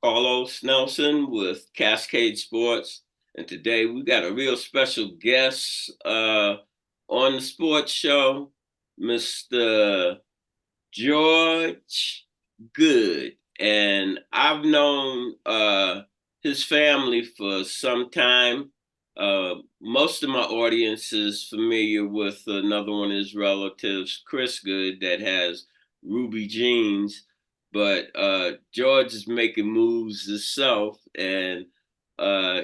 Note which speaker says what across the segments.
Speaker 1: Carlos Nelson with Cascade Sports. And today we got a real special guest on the sports show, Mr. George Goode. And I've known his family for some time. Most of my audience is familiar with another one of his relatives, Chris Goode, that has Ruby Jeans. But George is making moves himself, and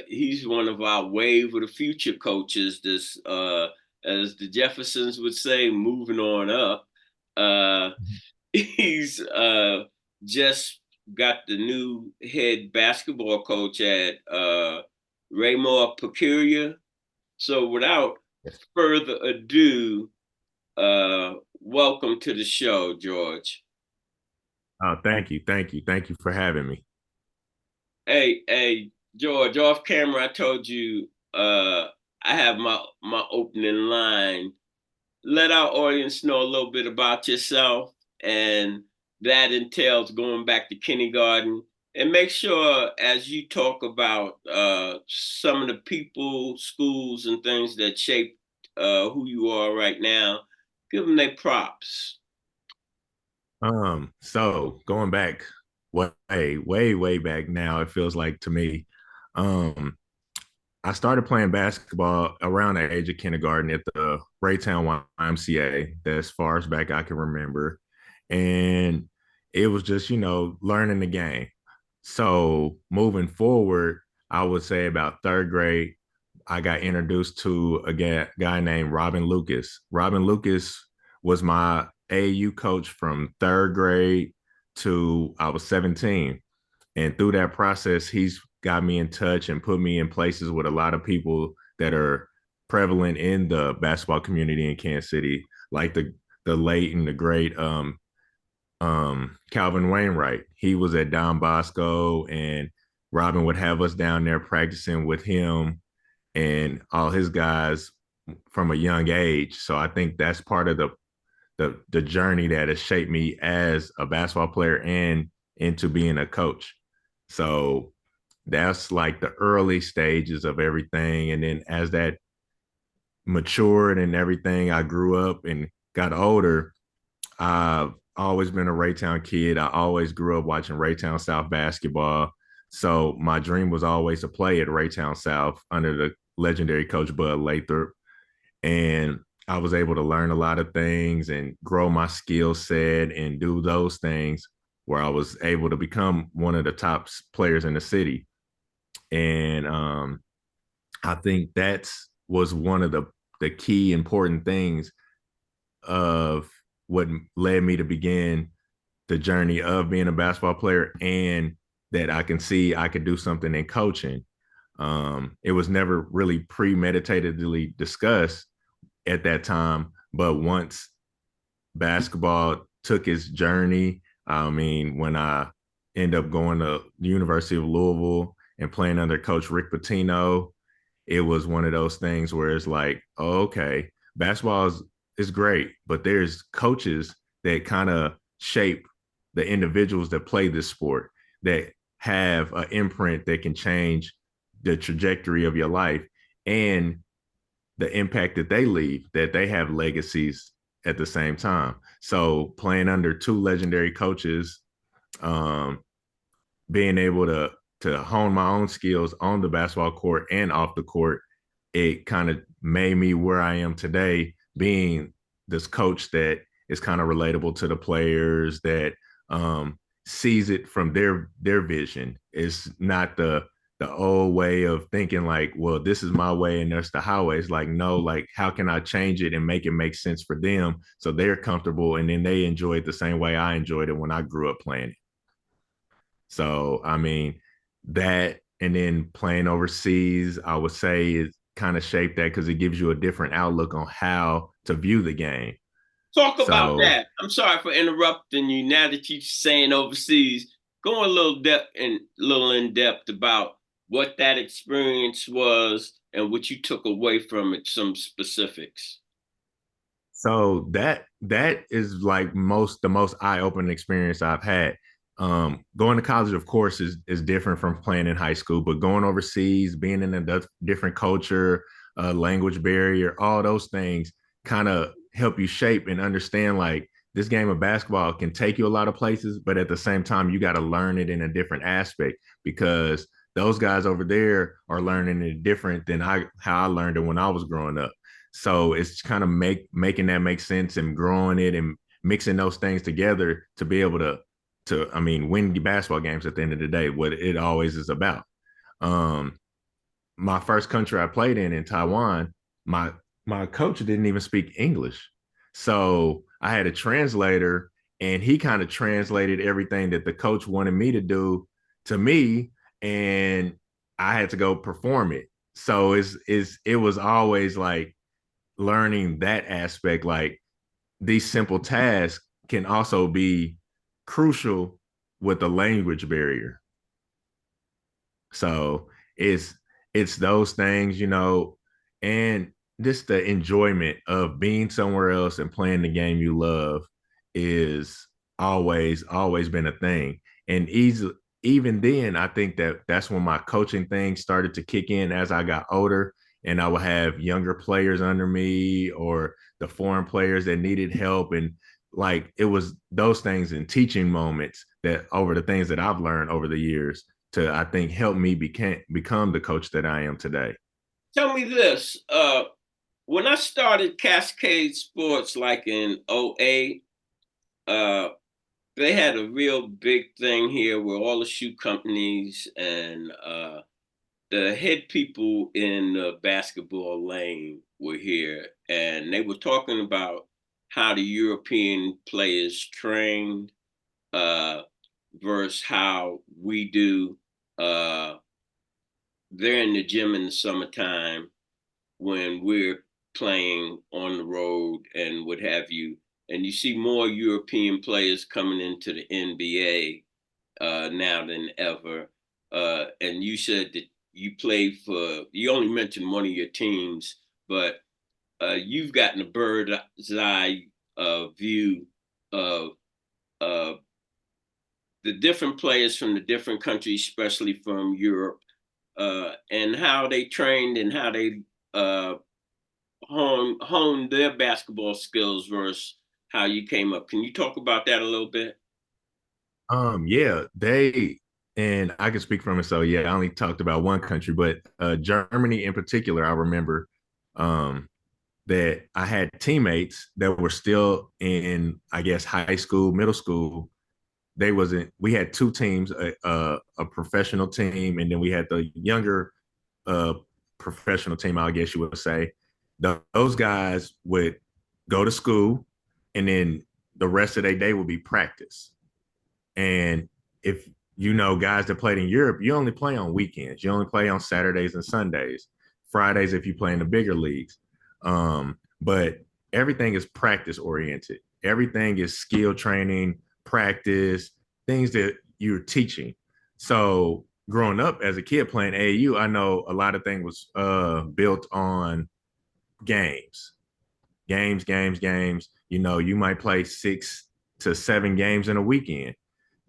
Speaker 1: he's one of our wave of the future coaches. This, as the Jeffersons would say, moving on up. He's just got the new head basketball coach at Raymore-Peculiar. So without further ado, welcome to the show, George.
Speaker 2: Thank you. Thank you for having me.
Speaker 1: Hey, George, off camera, I told you I have my opening line. Let our audience know a little bit about yourself, and that entails going back to kindergarten. And make sure as you talk about some of the people, schools, and things that shape who you are right now, give them their props.
Speaker 2: So going back way back now, it feels like to me. Um, I started playing basketball around the age of kindergarten at the Raytown YMCA. That's as far as back I can remember. And it was just, learning the game. So moving forward, I would say about third grade, I got introduced to a guy named Robin Lucas. Robin Lucas was my AAU coach from third grade to I was 17. And through that process, he's got me in touch and put me in places with a lot of people that are prevalent in the basketball community in Kansas City, like the late and the great Calvin Wainwright. He was at Don Bosco, and Robin would have us down there practicing with him and all his guys from a young age. So I think that's part of the journey that has shaped me as a basketball player and into being a coach. So that's like the early stages of everything. And then as that matured and everything, I grew up and got older. I've always been a Raytown kid. I always grew up watching Raytown South basketball. So my dream was always to play at Raytown South under the legendary coach Bud Lathrop. And I was able to learn a lot of things and grow my skill set and do those things where I was able to become one of the top players in the city. And I think that's was one of the key important things of what led me to begin the journey of being a basketball player, and that I can see I could do something in coaching. It was never really premeditatedly discussed at that time, but once basketball took its journey, I mean, when I ended up going to the University of Louisville and playing under Coach Rick Pitino, it was one of those things where it's like, oh, okay, basketball is great, but there's coaches that kind of shape the individuals that play this sport, that have an imprint that can change the trajectory of your life and the impact that they leave, that they have legacies at the same time. So playing under two legendary coaches, um, being able to hone my own skills on the basketball court and off the court, it kind of made me where I am today, being this coach that is kind of relatable to the players, that sees it from their vision. It's not the old way of thinking like, well, this is my way and that's the highway. It's like, no, like how can I change it and make it make sense for them so they're comfortable and then they enjoy it the same way I enjoyed it when I grew up playing it. So I mean, that and then playing overseas, I would say is kind of shaped that because it gives you a different outlook on how to view the game.
Speaker 1: Talk about
Speaker 2: So
Speaker 1: that. I'm sorry for interrupting you. Now that you're saying overseas, go a little in depth about what that experience was and what you took away from it. Some specifics.
Speaker 2: that is like the most eye-opening experience I've had. Going to college, of course, is different from playing in high school, but going overseas, being in a different culture, language barrier, all those things kind of help you shape and understand like this game of basketball can take you a lot of places, but at the same time, you got to learn it in a different aspect because those guys over there are learning it different than how I learned it when I was growing up. So it's kind of making that make sense and growing it and mixing those things together to be able to I mean win basketball games at the end of the day, what it always is about. Um, my first country I played in Taiwan, my my coach didn't even speak English, so I had a translator, and he kind of translated everything that the coach wanted me to do to me, and I had to go perform it. So it was always like learning that aspect, like these simple tasks can also be crucial with the language barrier. So it's it's those things, and just the enjoyment of being somewhere else and playing the game you love is always been a thing. And even then, I think that's when my coaching thing started to kick in as I got older, and I would have younger players under me or the foreign players that needed help, and like it was those things and teaching moments that over the things that I've learned over the years to I think help me become the coach that I am today.
Speaker 1: Tell me this. When I started Cascade Sports like in '08, uh, they had a real big thing here where all the shoe companies and the head people in the basketball lane were here, and they were talking about how the European players trained uh, versus how we do. Uh, they're in the gym in the summertime when we're playing on the road and what have you. And you see more European players coming into the NBA now than ever. And you said that you played for, you only mentioned one of your teams, but you've gotten a bird's eye view of uh, the different players from the different countries, especially from Europe, and how they trained and how they uh, honed their basketball skills versus how you came up. Can you talk about that a little bit?
Speaker 2: Yeah, they and I can speak from it. So yeah, I only talked about one country, but Germany in particular, I remember um, that I had teammates that were still in, I guess, high school, middle school. They wasn't. We had two teams, a professional team, and then we had the younger uh, professional team, I guess you would say. Those guys would go to school, and then the rest of their day would be practice. And if guys that played in Europe, you only play on weekends. You only play on Saturdays and Sundays. Fridays if you play in the bigger leagues. But everything is practice oriented. Everything is skill training, practice, things that you're teaching. So growing up as a kid playing AAU, I know a lot of things was built on games, games. You might play 6 to 7 games in a weekend.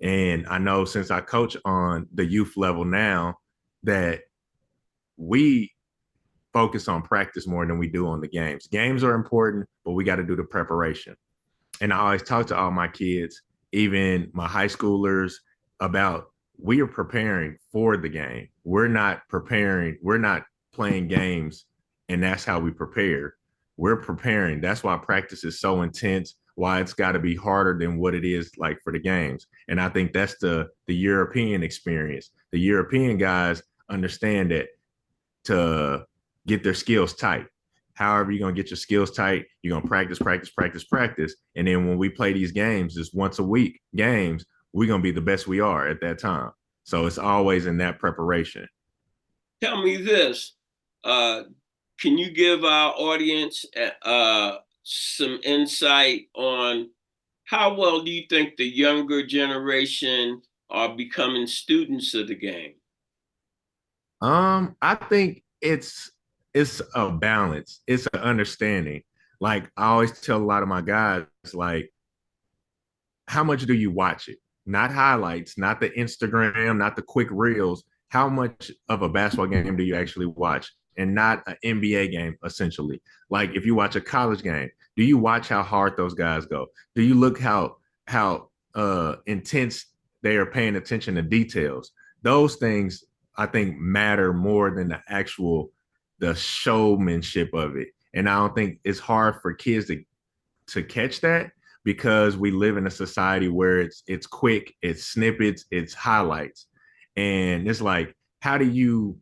Speaker 2: And I know since I coach on the youth level now that we focus on practice more than we do on the games. Games are important, but we got to do the preparation. And I always talk to all my kids, even my high schoolers, about we are preparing for the game. We're not playing games, and that's how we prepare. We're preparing. That's why practice is so intense, why it's got to be harder than what it is like for the games. And I think that's the European experience. The European guys understand that to get their skills tight. However, you're gonna get your skills tight, you're gonna practice. And then when we play these games, just once a week games, we're gonna be the best we are at that time. So it's always in that preparation.
Speaker 1: Tell me this. Uh, can you give our audience some insight on how well do you think the younger generation are becoming students of the game?
Speaker 2: I think it's a balance. It's an understanding. Like I always tell a lot of my guys, like, how much do you watch it? not highlights, not the Instagram, not the quick reels. How much of a basketball game do you actually watch? And not an NBA game, essentially. Like if you watch a college game, do you watch how hard those guys go? Do you look how intense they are paying attention to details? Those things I think matter more than the showmanship of it. And I don't think it's hard for kids to catch that because we live in a society where it's quick, it's snippets, it's highlights. And it's like, how do you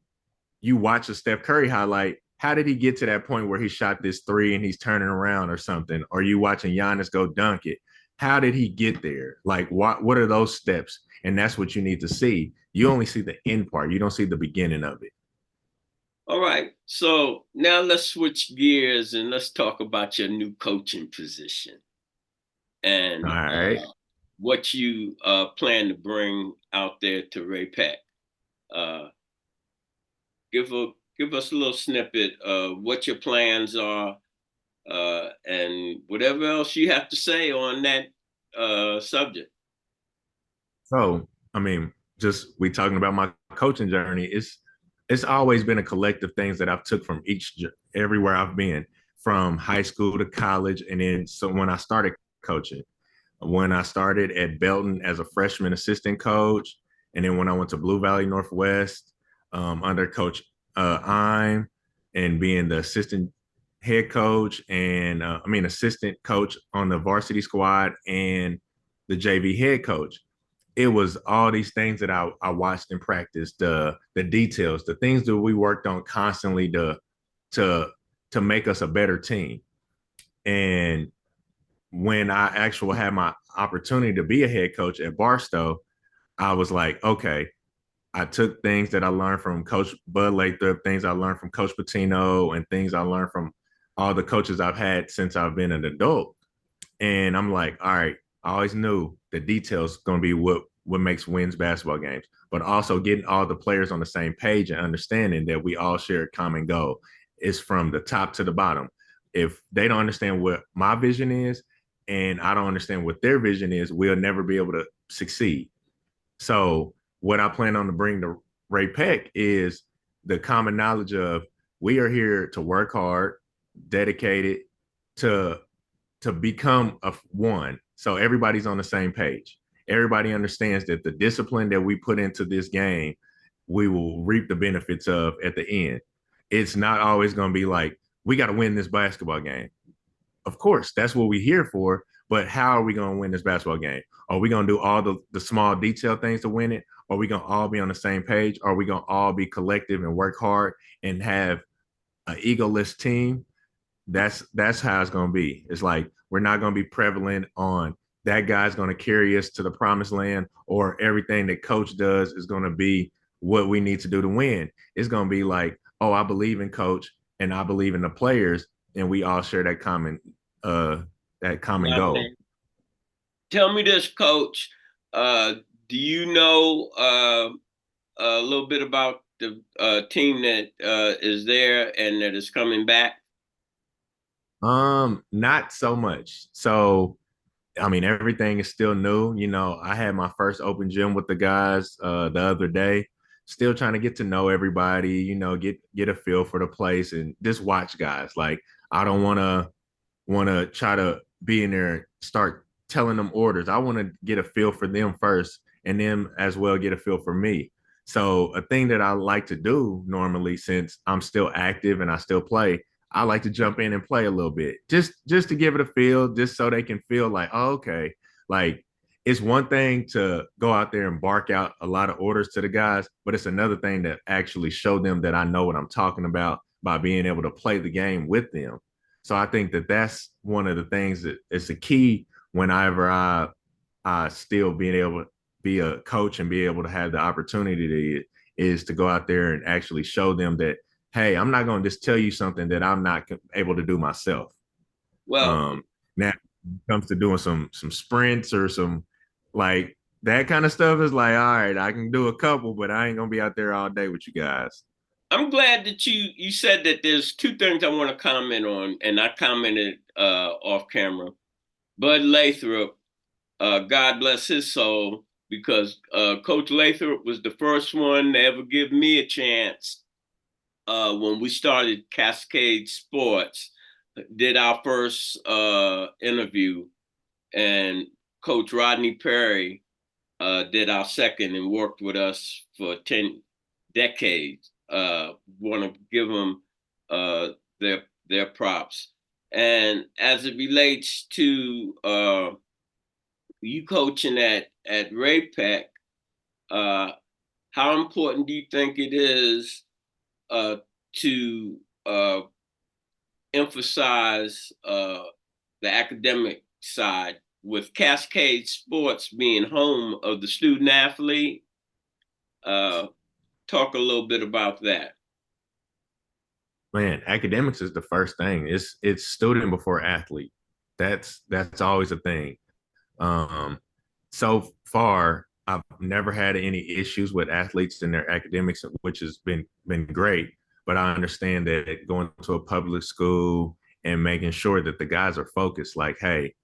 Speaker 2: watch a Steph Curry highlight? How did he get to that point where he shot this three and he's turning around or something? Or you watching Giannis go dunk it? How did he get there? Like what are those steps? And that's what you need to see. You only see the end part. You don't see the beginning of it.
Speaker 1: All right. So now let's switch gears and let's talk about your new coaching position
Speaker 2: All
Speaker 1: and
Speaker 2: right.
Speaker 1: what you plan to bring out there to Ray-Pac. Uh, give us a little snippet of what your plans are and whatever else you have to say on that subject.
Speaker 2: So, I mean, just we talking about my coaching journey. It's always been a collective things that I've took from everywhere I've been, from high school to college, and then so when I started coaching, when I started at Belton as a freshman assistant coach, and then when I went to Blue Valley Northwest under Coach I'm and being the assistant head coach and assistant coach on the varsity squad and the JV head coach. It was all these things that I watched and practiced, the details, the things that we worked on constantly to to make us a better team. And when I actually had my opportunity to be a head coach at Barstow, I was like, okay, I took things that I learned from Coach Bud Lathrop, things I learned from Coach Patino, and things I learned from all the coaches I've had since I've been an adult. And I'm like, all right, I always knew the details going to be what makes wins basketball games, but also getting all the players on the same page and understanding that we all share a common goal is from the top to the bottom. If they don't understand what my vision is and I don't understand what their vision is, we'll never be able to succeed. So what I plan on to bring to Ray-Pac is the common knowledge of we are here to work hard, dedicated to become a one. So everybody's on the same page. Everybody understands that the discipline that we put into this game, we will reap the benefits of at the end. It's not always going to be like, we got to win this basketball game. Of course, that's what we're here for. But how are we going to win this basketball game? Are we going to do all the small detail things to win it? Are we going to all be on the same page? Are we going to all be collective and work hard and have an egoless team? That's how it's going to be. It's like we're not going to be prevalent on that guy's going to carry us to the promised land or everything that coach does is going to be what we need to do to win. It's going to be like, oh, I believe in coach and I believe in the players and we all share that common
Speaker 1: Now,
Speaker 2: goal.
Speaker 1: tell me this, Coach. Do you know a little bit about the team that is there and that is coming back?
Speaker 2: Not so much. So I mean, everything is still new. You know, I had my first open gym with the guys the other day. Still trying to get to know everybody. You know, get a feel for the place and just watch guys. Like I don't want to try to be in there and start telling them orders. I want to get a feel for them first, and them as well get a feel for me. So a thing that I like to do normally, since I'm still active and I still play, I like to jump in and play a little bit, just to give it a feel, just so they can feel like, oh, okay, like it's one thing to go out there and bark out a lot of orders to the guys, but it's another thing to actually show them that I know what I'm talking about by being able to play the game with them. So I think that that's one of the things that is the key whenever I still being able to be a coach and be able to have the opportunity to is to go out there and actually show them that, hey, I'm not going to just tell you something that I'm not able to do myself.
Speaker 1: Well,
Speaker 2: Um, now when it comes to doing some sprints or some like that kind of stuff is like, all right, I can do a couple, but I ain't gonna be out there all day with you guys.
Speaker 1: I'm glad that you said that there's two things I want to comment on, and I commented off camera. Bud Lathrop, God bless his soul. because Coach Lathrop was the first one to ever give me a chance when we started Cascade Sports, did our first interview, and Coach Rodney Perry did our second and worked with us for 10 decades. Want to give them their props. And as it relates to you coaching at Ray-Pec, how important do you think it is to emphasize the academic side, with Cascade Sports being home of the student athlete? Talk a little bit about that.
Speaker 2: Man, academics is the first thing. It's student before athlete. That's always a thing. So far, I've never had any issues with athletes and their academics, which has been great. But I understand that going to a public school and making sure that the guys are focused, like, hey,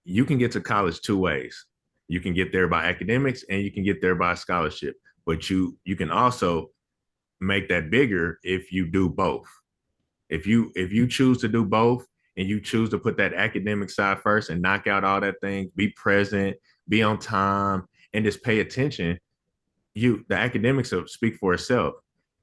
Speaker 2: you can get to college two ways. You can get there by academics and you can get there by scholarship. But you can also make that bigger if you do both. If you choose to do both and you choose to put that academic side first and knock out all that thing, be present, be on time, and just pay attention, the academics will speak for itself.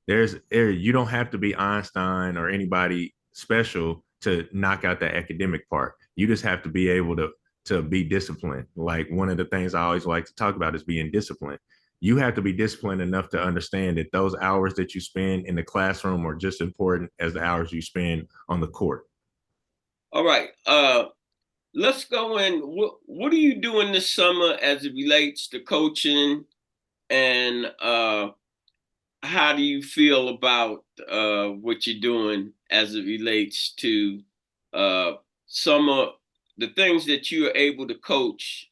Speaker 2: You don't have to be Einstein or anybody special to knock out that academic part. You just have to be able to be disciplined. Like, one of the things I always like to talk about is being disciplined. You have to be disciplined enough to understand that those hours that you spend in the classroom are just important as the hours you spend on the court.
Speaker 1: All right. Let's go in. What are you doing this summer as it relates to coaching, and how do you feel about what you're doing as it relates to summer, the things that you are able to coach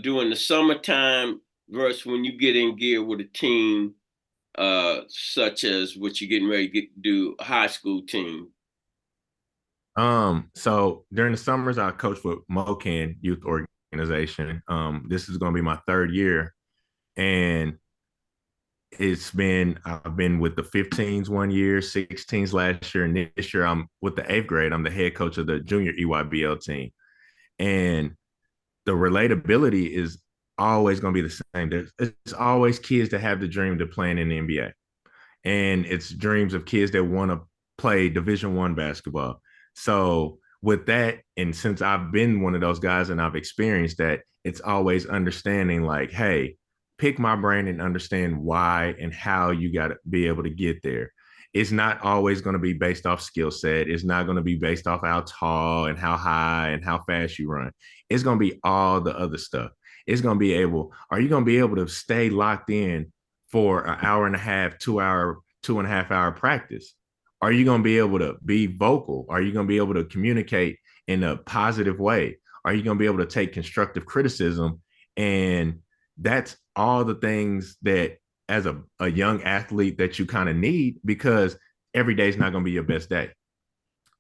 Speaker 1: during the summertime versus when you get in gear with a team, such as what you're getting ready to do, a high school team?
Speaker 2: So during the summers, I coach with MoCan Youth Organization. This is going to be my third year, and I've been with the 15s one year, 16s last year, and this year I'm with the 8th grade. I'm the head coach of the junior EYBL team, and the relatability is always going to be the same. It's always kids that have the dream to playing in the NBA, and it's dreams of kids that want to play Division I basketball. So with that, and since I've been one of those guys and I've experienced that, it's always understanding, like, hey, pick my brain and understand why and how you got to be able to get there. It's not always going to be based off skill set. It's not going to be based off how tall and how high and how fast you run. It's going to be all the other stuff. It's going to be are you going to be able to stay locked in for an hour and a half, 2 hour, 2.5 hour practice? Are you going to be able to be vocal? Are you going to be able to communicate in a positive way? Are you going to be able to take constructive criticism? And that's all the things that, as a young athlete, that you kind of need, because every day is not going to be your best day.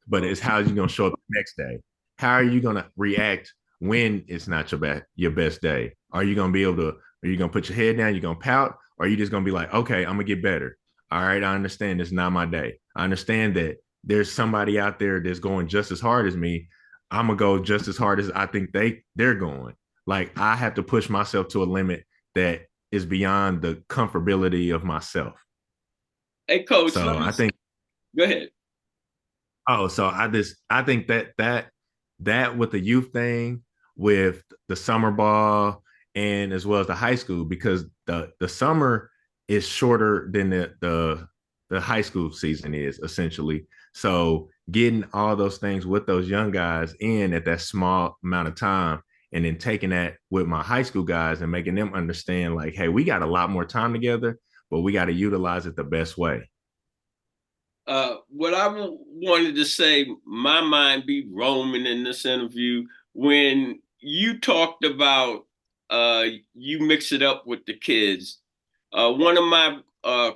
Speaker 2: But it's how you're going to show up the next day. How are you going to react when it's not your best day? Are you going to be able to, are you going to put your head down, you're going to pout, or are you just going to be like, okay, I'm going to get better. All right, I understand it's not my day. I understand that there's somebody out there that's going just as hard as me. I'm going to go just as hard as I think they're going. Like, I have to push myself to a limit that is beyond the comfortability of myself.
Speaker 1: Hey, Coach,
Speaker 2: So I think,
Speaker 1: go ahead.
Speaker 2: Oh, so I think that with the youth thing, with the summer ball, and as well as the high school, because the summer is shorter than the high school season is, essentially. So getting all those things with those young guys in at that small amount of time, and then taking that with my high school guys and making them understand, like, hey, we got a lot more time together, but we got to utilize it the best way.
Speaker 1: What I wanted to say, my mind be roaming in this interview when you talked about you mix it up with the kids. One of my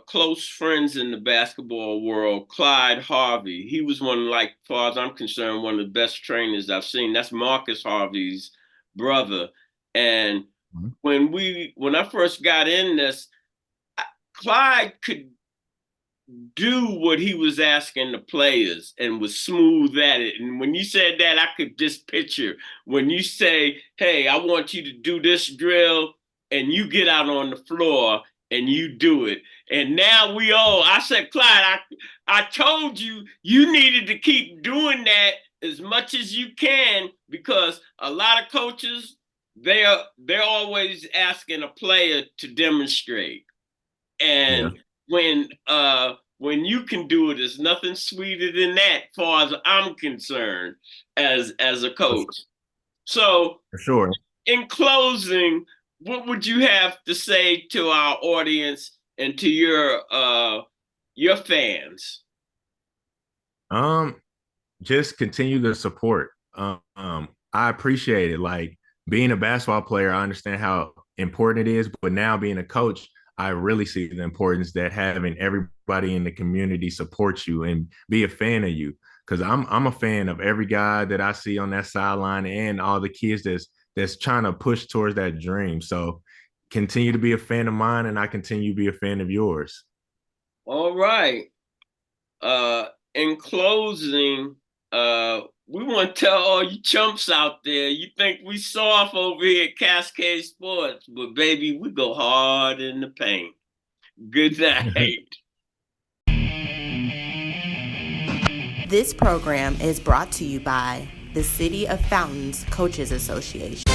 Speaker 1: close friends in the basketball world, Clyde Harvey, he was one, like, as far as I'm concerned, one of the best trainers I've seen. That's Marcus Harvey's brother. And when I first got in this, Clyde could do what he was asking the players and was smooth at it. And when you said that, I could just picture when you say, hey, I want you to do this drill, and you get out on the floor and you do it. And now I said, Clyde, I told you needed to keep doing that as much as you can, because a lot of coaches, they're always asking a player to demonstrate. And when you can do it, there's nothing sweeter than that, as far as I'm concerned, as a coach. So,
Speaker 2: for sure.
Speaker 1: In closing, what would you have to say to our audience and to your fans?
Speaker 2: Just continue to support. I appreciate it. Like, being a basketball player, I understand how important it is, but now being a coach, I really see the importance that having everybody in the community support you and be a fan of you. Because I'm a fan of every guy that I see on that sideline and all the kids that's trying to push towards that dream. So continue to be a fan of mine, and I continue to be a fan of yours.
Speaker 1: All right. In closing, we want to tell all you chumps out there, you think we soft over here at Cascade Sports, but baby, we go hard in the paint. Good night.
Speaker 3: This program is brought to you by the City of Fountains Coaches Association.